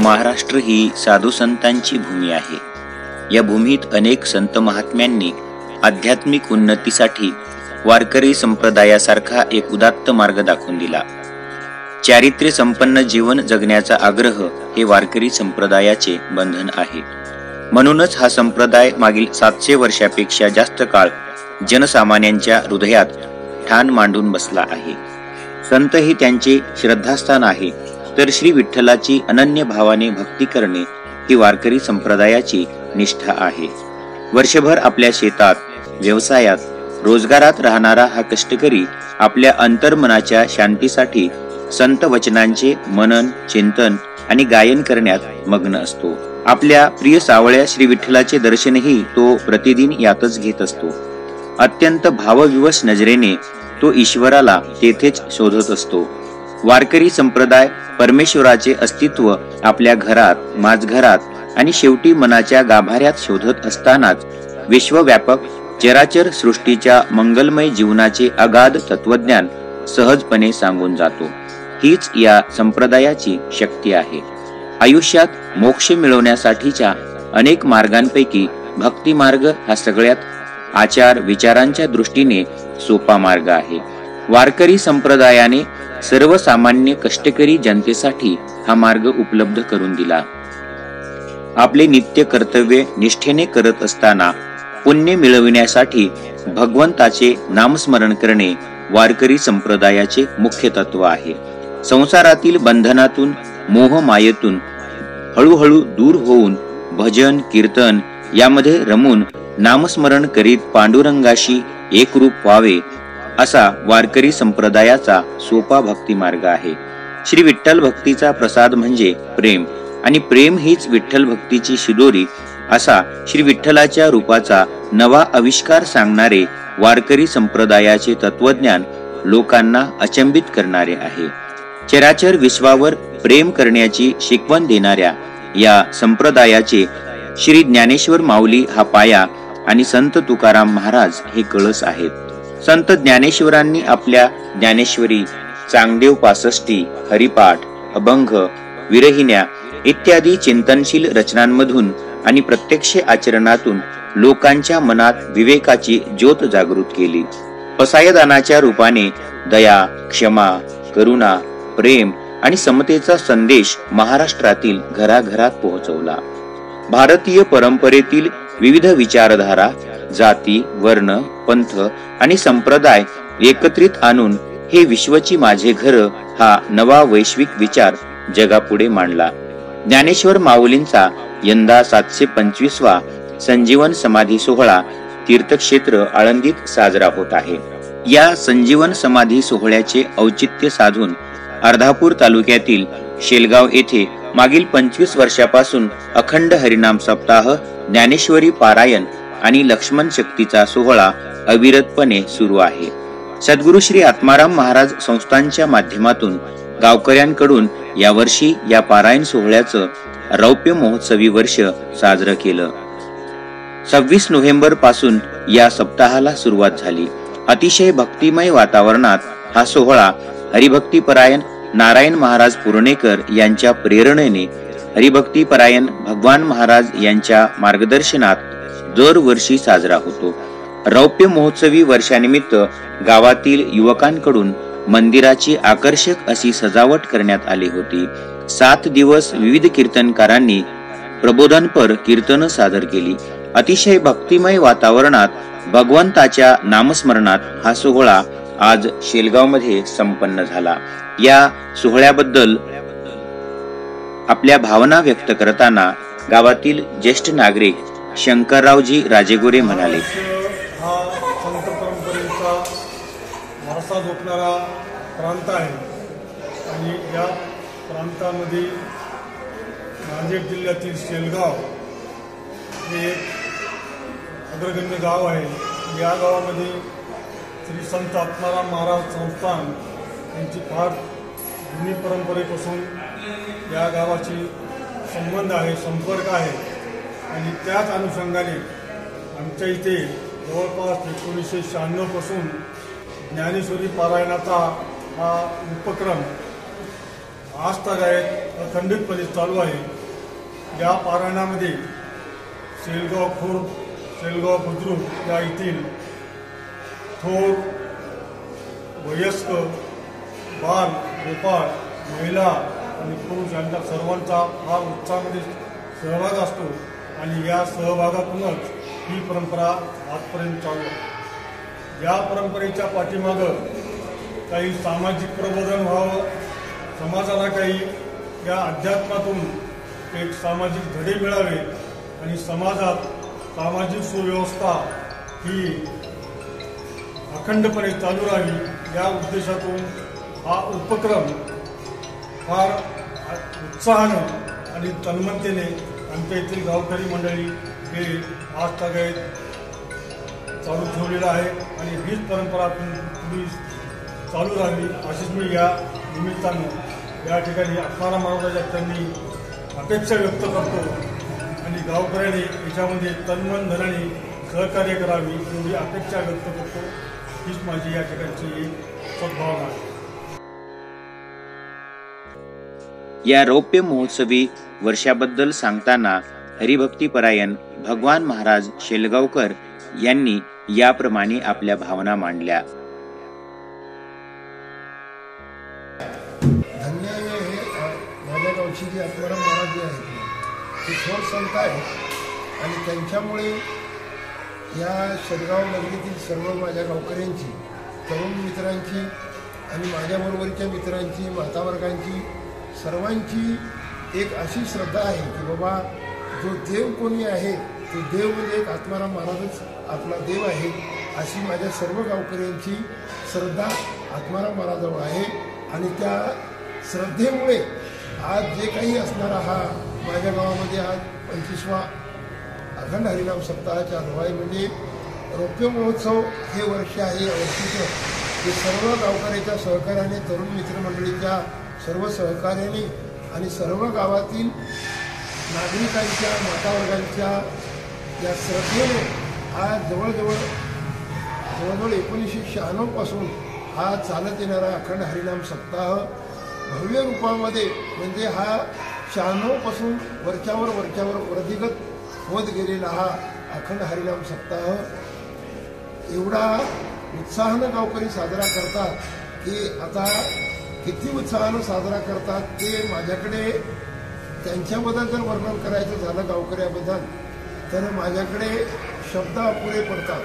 महाराष्ट्र ही साधू संतांची भूमी आहे। या भूमीत अनेक संत महात्म्यांनी आध्यात्मिक उन्नतीसाठी वारकरी संप्रदायासारखा एक उदात्त मार्ग दाखवून दिला। चारित्र्य संपन्न जीवन जगण्याचा आग्रह हे वारकरी संप्रदायाचे बंधन आहे। म्हणूनच हा संप्रदाय मागील 700 वर्षापेक्षा जास्त काळ जनसामान्यांच्या हृदयात ठाण मांडून बसला आहे। संत ही त्यांचे श्रद्धास्थान आहे, तर श्री विठ्ठलाची अनन्य भावाने भक्ती करणे ही वारकरी संप्रदायाची निष्ठा आहे। वर्षभर आपल्या शेतात, व्यवसायात, रोजगारात राहणारा हा कष्टकरी आपल्या अंतर्मनाच्या शांतीसाठी संत वचनांचे मनन, चिंतन आणि गायन करण्यात मग्न असतो। आपल्या प्रिय सावळ्या श्री विठ्ठलाचे दर्शनही तो प्रतिदिन यातच घेत असतो। अत्यंत भावविवश नजरेने तो ईश्वराला तेथेच शोधत असतो। वारकरी संप्रदाय परमेश्वराचे अस्तित्व आपल्या घरात, माझघरात आणि शेवटी मनाच्या गाभाऱ्यात शोधत असतानाच विश्वव्यापक चराचर सृष्टीच्या मंगलमय जीवनाचे अगाध तत्वज्ञान सहजपणे सांगून जातो। हीच या संप्रदायाची शक्ती आहे। आयुष्यात मोक्ष मिळवण्यासाठीच्या अनेक मार्गांपैकी भक्ती मार्ग हा सगळ्यात आचार विचारांच्या दृष्टीने सोपा मार्ग आहे। वारकरी संप्रदायाने सर्वसामान्य कष्टकरी जनतेसाठी हा मार्ग उपलब्ध करून दिला। आपले नित्य कर्तव्य निष्ठेने करत असताना पुण्य मिळविण्यासाठी भगवंताचे नामस्मरण करणे वारकरी संप्रदायाचे मुख्य तत्व आहे। संसारातील बंधनातून, मोहमायेतून हळूहळू दूर होऊन भजन, कीर्तन यामध्ये रमून नामस्मरण करीत पांडुरंगाशी एकरूप व्हावे, असा वारकरी संप्रदायाचा सोपा भक्ती मार्ग आहे। श्री विठ्ठल भक्तीचा प्रसाद म्हणजे प्रेम, आणि प्रेम हीच विठ्ठल भक्तीची शिदोरी, असा श्री विठ्ठलाच्या रूपाचा नवा आविष्कार सांगणारे वारकरी संप्रदायाचे तत्वज्ञान लोकांना अचंबित करणारे आहे। चराचर विश्वावर प्रेम करण्याची शिकवण देणाऱ्या या संप्रदायाचे श्री ज्ञानेश्वर माऊली हा पाया आणि संत तुकाराम महाराज हे कळस आहेत। संत ज्ञानेश्वरांनी आपल्या ज्ञानेश्वरी, चांगदेव पासष्टी, हरिपाठ, अभंग, विरहिण्या इत्यादी चिंतनशील रचनांमधून आणि प्रत्यक्ष आचरणातून लोकांच्या मनात विवेकाची ज्योत जागृत केली। पसायदानाच्या रूपाने दया, क्षमा, करुणा, प्रेम आणि समतेचा संदेश महाराष्ट्रातील घराघरात पोहोचवला। भारतीय परंपरेतील विविध विचारधारा, जाती, वर्ण, पंथ आणि संप्रदाय एकत्रित आणून हे विश्वची माझे घर हा नवा वैश्विक विचार जगापुढे मांडला। ज्ञानेश्वर माऊलींचा यंदा 725वा संजीवन समाधी सोहळा तीर्थक्षेत्र आळंदीत साजरा होत आहे। या संजीवन समाधी सोहळ्याचे औचित्य साधून अर्धापूर तालुक्यातील शेलगाव येथे मागील 25 वर्षापासून अखंड हरिनाम सप्ताह, ज्ञानेश्वरी पारायण आणि लक्ष्मण शक्तीचा सोहळा अविरतपणे सुरू आहे। सद्गुरु श्री आत्माराम महाराज संस्थांच्या माध्यमातून गावकऱ्यांकडून यावर्षी या पारायण सोहळ्याचं रौप्य महोत्सवी वर्ष साजरं केलं। 26 नोव्हेंबर पासून या सप्ताहाला सुरुवात झाली। अतिशय भक्तिमय वातावरणात हा सोहळा हरिभक्तीपरायण नारायण महाराज पुरणेकर यांच्या प्रेरणेने हरिभक्तीपरायण भगवान महाराज यांच्या मार्गदर्शनात दरवर्षी साजरा होतो। रौप्य महोत्सवी वर्षानिमित्त गावातील युवकांकडून मंदिराची आकर्षक अशी सजावट करण्यात आली होती। 7 दिवस विविध कीर्तनकारांनी प्रबोधनपर कीर्तन सादर केली। अतिशय भक्तिमय वातावरणात भगवंताच्या नामस्मरणात हा सोहळा आज शेलगाव मध्ये संपन्न झाला। या सोहळ्याबद्दल आपल्या भावना व्यक्त करताना गावातील ज्येष्ठ नागरिक शंकररावजी राजेगोरे म्हणाले, हा संत परंपरेचा वारसा जपणारा प्रांत आहे आणि या प्रांतामध्ये नांदेड जिल्ह्यातील शेलगाव हे एक अग्रगण्य गाव आहे। या गावामध्ये श्री संत आत्माराम महाराज संस्थान यांची फार जुनी परंपरेपासून या गावाची संबंध आहे, संपर्क आहे आणि त्याच अनुषंगाने आमच्या इथे जवळपास 1996 पासून ज्ञानेश्वरी पारायणाचा हा उपक्रम आज तक अखंडितपणे चालू आहे। या पारायणामध्ये शेलगाव खुर्द, शेलगाव बुद्रुक या येथील थोर, वयस्क, बाल, गोपाळ, महिला आणि पुरुष यांच्या सर्वांचा फार उत्साहामध्ये सहभाग असतो आणि या सहभागातूनच ही परंपरा आजपर्यंत चालू आहे। या परंपरेच्या पाठीमागं काही सामाजिक प्रबोधन व्हावं, समाजाला काही या अध्यात्मातून एक सामाजिक धडे मिळावे आणि समाजात सामाजिक सुव्यवस्था ही अखंडपणे चालू राहावी या उद्देशातून हा उपक्रम फार उत्साहानं आणि तन्मयतेने आमच्या येथील गावकरी मंडळी हे आज तागायत चालू ठेवलेलं आहे आणि हीच परंपरा पुढे चालू राहावी अशीच मी या निमित्तानं या ठिकाणी आत्माराम महाराजांच्या त्यांनी अपेक्षा व्यक्त करतो आणि गावकऱ्यांनी याच्यामध्ये तन्मन धनाने सहकार्य करावी एवढी अपेक्षा व्यक्त करतो। हीच माझी या ठिकाणची सद्भावना आहे। या रौप्य महोत्सवी वर्षाबद्दल सांगताना हरिभक्तीपरायण भगवान महाराज शेलगावकर यांनी याप्रमाणे आपल्या भावना मांडल्या। धन्य हे माझ्या गावची जी आत्माराम महाराज जे आहेत ते थोर संत आहेत आणि त्यांच्यामुळे या शेलगाव नगरीतील सर्व माझ्या गावकऱ्यांची, तरुण मित्रांची आणि माझ्याबरोबरच्या मित्रांची, मातावर्गांची, सर्वांची एक अशी श्रद्धा आहे की बाबा जो देव कोणी आहे तो देव म्हणजे एक आत्माराम महाराजच आपला देव आहे अशी माझ्या सर्व गावकऱ्यांची श्रद्धा आत्माराम महाराजावर आहे आणि त्या श्रद्धेमुळे आज जे काही असणारा हा माझ्या गावामध्ये आज 25वा अखंड हरिनाम सप्ताह चालू आहे। म्हणजे रौप्य महोत्सव हे वर्ष आहे, वर्षीचं हे सर्व गावकऱ्याच्या सहकार्याने, तरुण मित्रमंडळीच्या सर्व सहकार्याने आणि सर्व गावातील नागरिकांच्या, मातावर्गांच्या या श्रद्धेने आज जवळजवळ 1996 पासून हा चालत येणारा अखंड हरिनाम सप्ताह भव्य रूपामध्ये म्हणजे हा 96 पासून वरच्यावर वृद्धिगत होत गेलेला हा अखंड हरिनाम सप्ताह एवढा उत्साहानं गावकरी साजरा करतात की आता किती उत्साहानं साजरा करतात ते माझ्याकडे त्यांच्याबद्दल जर वर्णन करायचं झालं गावकऱ्याबद्दल तर माझ्याकडे शब्द अपुरे पडतात,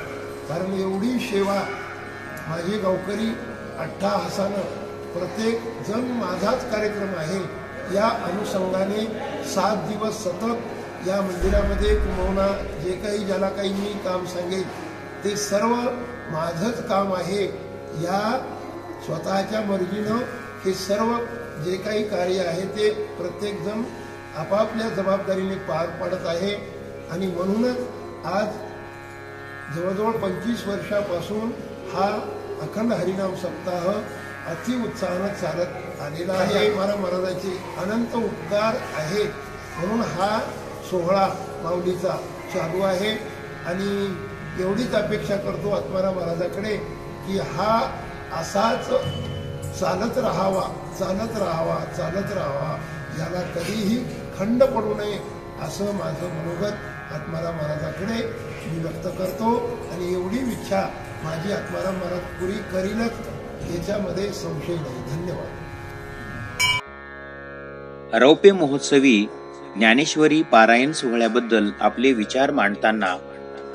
कारण एवढी सेवा माझे गावकरी अट्टाहासानं प्रत्येक जण माझाच कार्यक्रम आहे या अनुषंगाने 7 दिवस सतत या मंदिरामध्ये किंवा जे काही ज्याला काही मी काम सांगेल ते सर्व माझंच काम आहे। या स्वतःच्या मर्जीनं हे सर्व जे काही कार्य आहे ते प्रत्येकजण आपापल्या जबाबदारीने पार पाडत आहे आणि म्हणूनच आज जवळजवळ 25 वर्षापासून हा अखंड हरिनाम सप्ताह अति उत्साहानं चालत आलेला आहे। महाराजांचे अनंत उपकार आहेत म्हणून हा सोहळा माऊलीचा चालू आहे आणि एवढीच अपेक्षा करतो आत्माराम महाराजाकडे की हा असाच चालत राहावा, याला कधीही खंड पडू नये असं माझं मनोगत आत्माराम महाराजाकडे मी व्यक्त करतो आणि एवढी इच्छा माझी आत्माराम महाराज पुरी करीनच याच्यामध्ये संशय नाही। धन्यवाद। रौप्य महोत्सवी ज्ञानेश्वरी पारायण सोहळ्याबद्दल आपले विचार मांडताना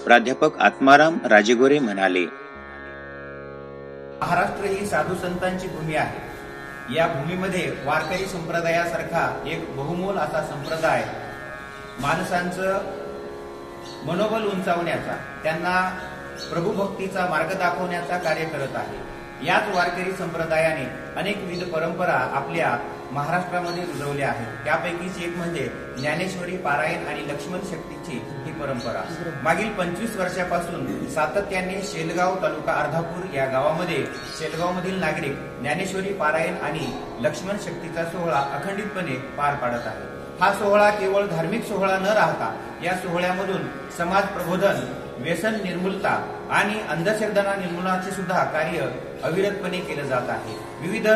प्राध्यापक आत्माराम राजेगोरे म्हणाले, महाराष्ट्र ही साधू संतांची भूमी आहे। या भूमीमध्ये वारकरी संप्रदायासारखा एक बहुमोल असा संप्रदाय माणसांचं मनोबल उंचावण्याचा, त्यांना प्रभुभक्तीचा मार्ग दाखवण्याचा कार्य करत आहे। याच वारकरी संप्रदायाने अनेकविध परंपरा आपल्या महाराष्ट्रामध्ये रुजवल्या आहेत। त्यापैकीच एक म्हणजे ज्ञानेश्वरी पारायण आणि लक्ष्मण शक्तीची ही परंपरा मागील 25 वर्षापासून सातत्याने शेलगाव तालुका अर्धापूर या गावामध्ये शेलगावमधील नागरिक ज्ञानेश्वरी पारायण आणि लक्ष्मण शक्तीचा सोहळा अखंडितपणे पार पाडत आहे। हा सोहळा केवळ धार्मिक सोहळा न राहता या सोहळ्यामधून समाज प्रबोधन, व्यसन निर्मूलता आणि अंधश्रद्धा निर्मूलनाचे सुद्धा कार्य अविरतपणे केले जात आहे। विविध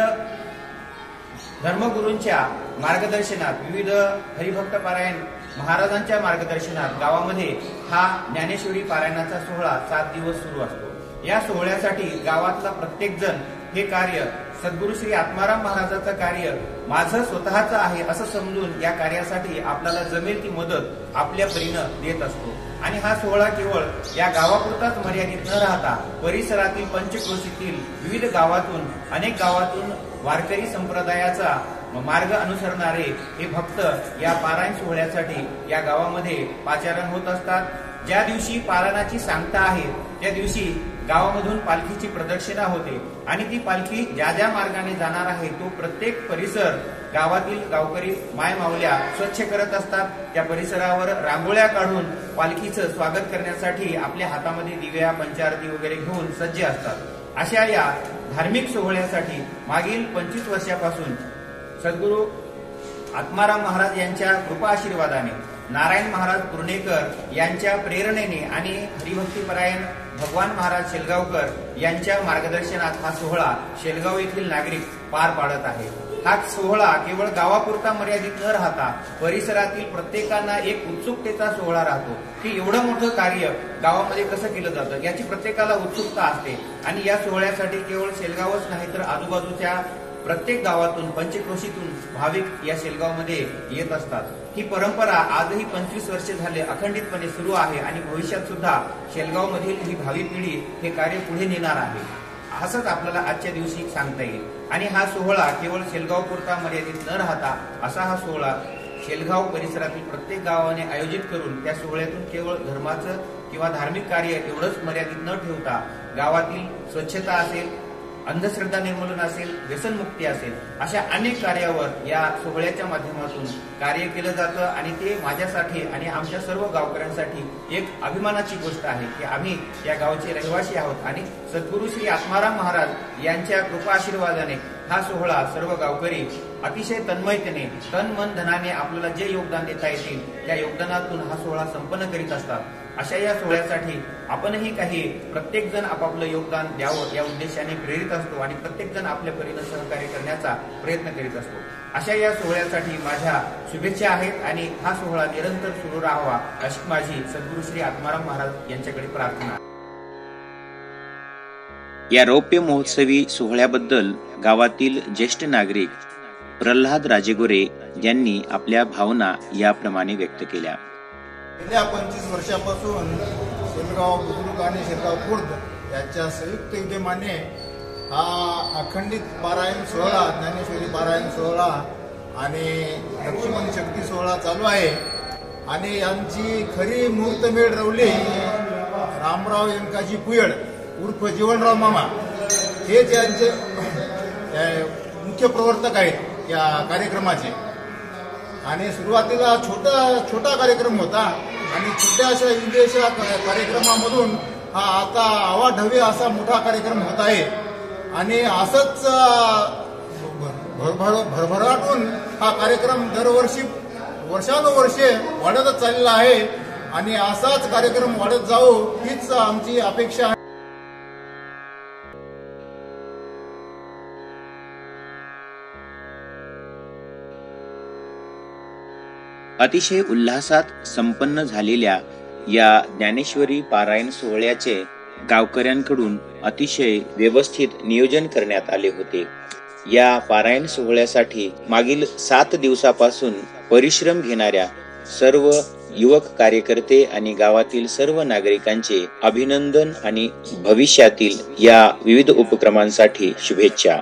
धर्मगुरूंच्या मार्गदर्शनात विविध हरिभक्त पारायण महाराजांच्या मार्गदर्शनात गावामध्ये हा ज्ञानेश्वरी पारायणाचा सोहळा 7 दिवस सुरू असतो। या सोहळ्यासाठी गावातला प्रत्येक जण हे कार्य सद्गुरू श्री आत्माराम महाराजांचं कार्य माझं स्वतःचं आहे असं समजून या कार्यासाठी आपल्याला जमेल ती मदत आपल्या परीनं देत असतो। आणि हा सोहळा केवळ या गावापुरताच मर्यादित न राहता परिसरातील पंचक्रोशीतील विविध गावातून अनेक गावातून वारकरी संप्रदायाचा मार्ग अनुसरणारे हे भक्त या पारायण सोहळ्यासाठी या गावामध्ये पाचारण होत असतात। ज्या दिवशी पारायणाची सांगता आहे त्या दिवशी गावामधून पालखीची प्रदक्षिणा होते आणि ती पालखी ज्या ज्या मार्गाने जाणार आहे तो प्रत्येक परिसर गावातील गावकरी माय माऊल्या स्वच्छ करत असतात। त्या परिसरावर रांगोळ्या काढून पालखीचं स्वागत करण्यासाठी आपल्या हातामध्ये दिव्या पंचारती वगैरे घेऊन सज्ज असतात। अशा या धार्मिक सोहळ्यासाठी मागील 25 वर्षापासून सद्गुरू आत्माराम महाराज यांच्या कृपा आशीर्वादाने नारायण महाराज पुर्णेकर यांच्या प्रेरणेने आणि हरिभक्तीपरायण भगवान महाराज शेलगावकर यांच्या मार्गदर्शनात हा सोहळा शेलगाव येथील नागरिक पार पाडत आहे। हा सोहळा केवळ गावापुरता मर्यादित न राहता परिसरातील प्रत्येकांना एक उत्सुकतेचा सोहळा राहतो की एवढं मोठं कार्य गावामध्ये कसं केलं जातं याची प्रत्येकाला उत्सुकता असते। आणि या सोहळ्यासाठी केवळ शेलगावच नाही तर आजूबाजूच्या प्रत्येक गावातून पंचक्रोशीतून भाविक या शेलगावमध्ये येत असतात। ही परंपरा आजही 25 वर्षे झाले अखंडितपणे सुरू आहे आणि भविष्यात सुद्धा शेलगाव मधील ही भावी पिढी हे कार्य पुढे नेणार आहे असंच आपल्याला आजच्या दिवशी सांगता येईल। आणि हा सोहळा केवळ शेलगाव पुरता मर्यादित न राहता असा हा सोहळा शेलगाव परिसरातील प्रत्येक गावाने आयोजित करून त्या सोहळ्यातून केवळ धर्माचं किंवा धार्मिक कार्य एवढंच मर्यादित न ठेवता गावातील स्वच्छता असेल, अंधश्रद्धा निर्मूलन असेल, व्यसनमुक्ती असेल, अशा अनेक कार्यावर या सोहळ्याच्या माध्यमातून कार्य केलं जातं। आणि ते माझ्यासाठी आणि आमच्या सर्व गावकऱ्यांसाठी एक अभिमानाची गोष्ट आहे की आम्ही या गावचे रहिवासी आहोत आणि सद्गुरू श्री आत्माराम महाराज यांच्या कृपा आशीर्वादाने हा सोहळा सर्व गावकरी अतिशय तन्मयतेने तन मन धनाने आपल्याला जे योगदान देता येतील त्या योगदानातून हा सोहळा संपन्न करीत असतात। अशा या सोहळ्यासाठी आपणही काही प्रत्येक जण आपापलं योगदान द्यावं या उद्देशाने प्रेरित असतो आणि प्रत्येक जण आपल्या परीने सहकार्य करण्याचा प्रयत्न करीत असतो। अशा या सोहळ्यासाठी माझ्या शुभेच्छा आहेत आणि हा सोहळा निरंतर सुरू राहावा अशी माझी सद्गुरू श्री आत्माराम महाराज यांच्याकडे प्रार्थना। या रौप्य महोत्सवी सोहळ्याबद्दल गावातील ज्येष्ठ नागरिक प्रल्हाद राजेगोरे यांनी आपल्या भावना याप्रमाणे व्यक्त केल्या। गेल्या 25 वर्षापासून शेलगाव बुद्रुक आणि शेलगाव खुर्द याच्या संयुक्त विद्यमाने हा अखंडित पारायण सोहळा, ज्ञानेश्वरी पारायण सोहळा आणि लक्ष्मण शक्ती सोहळा चालू आहे। आणि यांची खरी मुहूर्तमेढ रवली रामराव यंकाजी पुयड उर्फ जीवनराव मामा हे त्यांचे मुख्य प्रवर्तक आहेत या कार्यक्रमाचे। आणि सुरुवातीला छोटा कार्यक्रम होता आणि छोट्याशा विदेशा कार्यक्रमामधून हा आता आवाढव्य असा मोठा कार्यक्रम होत आहे। आणि असंच भरभराटून हा कार्यक्रम दरवर्षी वर्षानुवर्षे वाढतच चाललेला आहे आणि असाच कार्यक्रम वाढत जावो हीच आमची अपेक्षा आहे। अतिशय उल्हासात संपन्न झालेल्या या ज्ञानेश्वरी पारायण सोहळ्याचे गावकऱ्यांकडून अतिशय व्यवस्थित नियोजन करण्यात आले होते। या पारायण सोहळ्यासाठी मागील 7 दिवसापासून परिश्रम घेणाऱ्या सर्व युवक कार्यकर्ते आणि गावातील सर्व नागरिकांचे अभिनंदन आणि भविष्यातील या विविध उपक्रमांसाठी शुभेच्छा।